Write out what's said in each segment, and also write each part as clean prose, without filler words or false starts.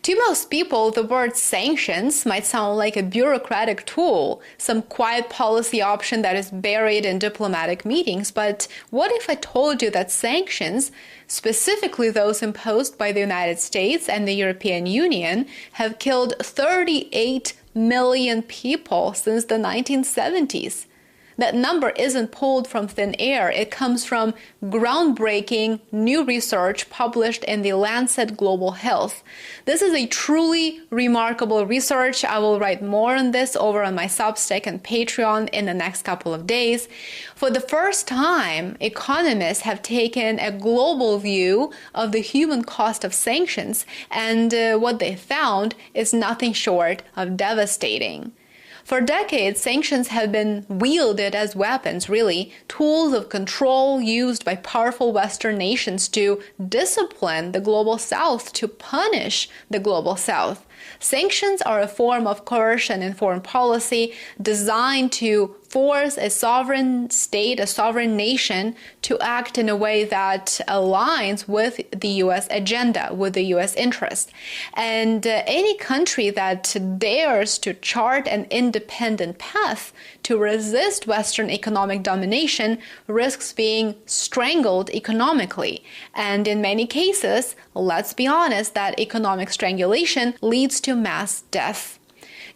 To most people, the word sanctions might sound like a bureaucratic tool, some quiet policy option that is buried in diplomatic meetings. But what if I told you that sanctions, specifically those imposed by the United States and the European Union, have killed 38 million people since the 1970s? That number isn't pulled from thin air. It comes from groundbreaking new research published in the Lancet Global Health. This is a truly remarkable research. I will write more on this over on my Substack and Patreon in the next couple of days. For the first time, economists have taken a global view of the human cost of sanctions, and what they found is nothing short of devastating. For decades, sanctions have been wielded as weapons, really, tools of control used by powerful Western nations to discipline the Global South, to punish the Global South. Sanctions are a form of coercion in foreign policy designed to force a sovereign state, a sovereign nation, to act in a way that aligns with the U.S. agenda, with the U.S. interest. And any country that dares to chart an independent path to resist Western economic domination risks being strangled economically. And in many cases, let's be honest, that economic strangulation leads to mass death.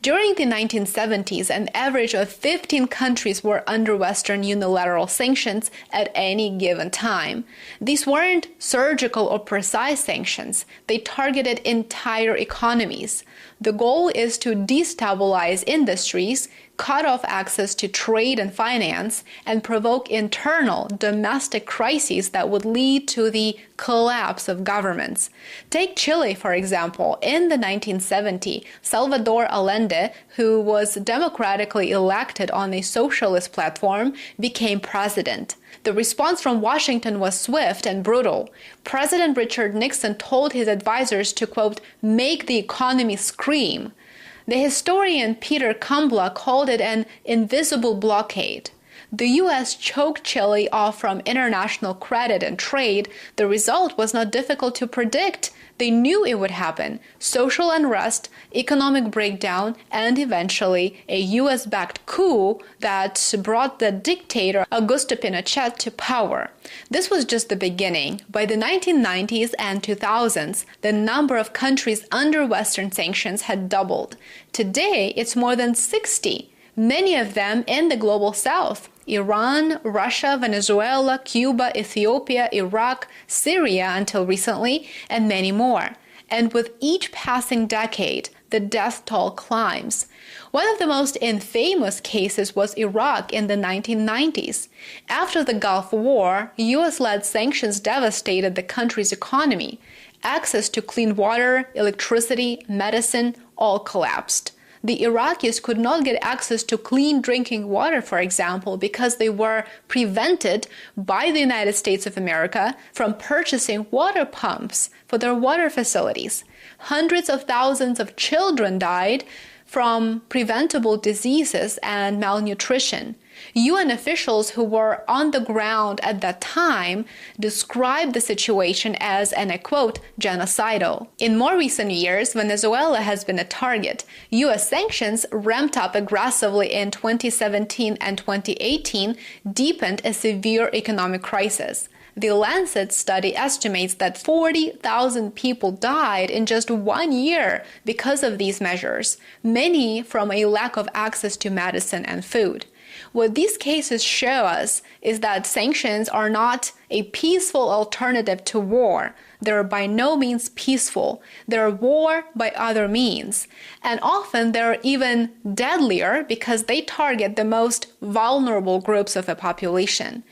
During the 1970s, an average of 15 countries were under Western unilateral sanctions at any given time. These weren't surgical or precise sanctions. They targeted entire economies. The goal is to destabilize industries, cut off access to trade and finance, and provoke internal domestic crises that would lead to the collapse of governments. Take Chile, for example. In the 1970s, Salvador Allende, who was democratically elected on a socialist platform, became president. The response from Washington was swift and brutal. President Richard Nixon told his advisors to, quote, make the economy scream. The historian Peter Kumbla called it an invisible blockade. The U.S. choked Chile off from international credit and trade. The result was not difficult to predict. They knew it would happen: social unrest, economic breakdown, and eventually a U.S.-backed coup that brought the dictator Augusto Pinochet to power. This was just the beginning. By the 1990s and 2000s, the number of countries under Western sanctions had doubled. Today, it's more than 60, many of them in the Global South: Iran, Russia, Venezuela, Cuba, Ethiopia, Iraq, Syria until recently, and many more. And with each passing decade, the death toll climbs. One of the most infamous cases was Iraq in the 1990s. After the Gulf War, U.S.-led sanctions devastated the country's economy. Access to clean water, electricity, medicine all collapsed. The Iraqis could not get access to clean drinking water, for example, because they were prevented by the United States of America from purchasing water pumps for their water facilities. Hundreds of thousands of children died from preventable diseases and malnutrition. UN officials who were on the ground at that time described the situation as, and I quote, genocidal. In more recent years, Venezuela has been a target. US sanctions, ramped up aggressively in 2017 and 2018, deepened a severe economic crisis. The Lancet study estimates that 40,000 people died in just 1 year because of these measures, many from a lack of access to medicine and food. What these cases show us is that sanctions are not a peaceful alternative to war. They're by no means peaceful. They're war by other means. And often they're even deadlier because they target the most vulnerable groups of a population.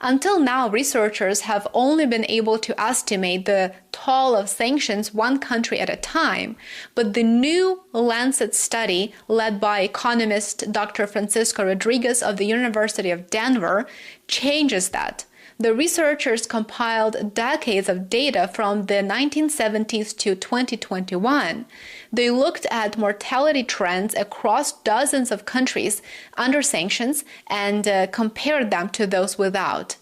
Until now, researchers have only been able to estimate the toll of sanctions one country at a time, but the new Lancet study, led by economist Dr. Francisco Rodriguez of the University of Denver, changes that. The researchers compiled decades of data from the 1970s to 2021. They looked at mortality trends across dozens of countries under sanctions and compared them to those without.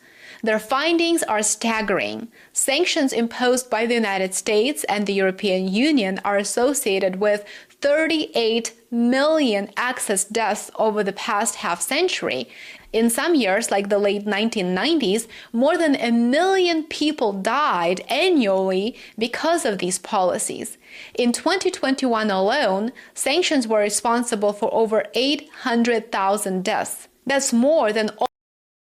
Their findings are staggering. Sanctions imposed by the United States and the European Union are associated with 38 million excess deaths over the past half-century. In some years, like the late 1990s, more than 1 million people died annually because of these policies. In 2021 alone, sanctions were responsible for over 800,000 deaths. That's more than all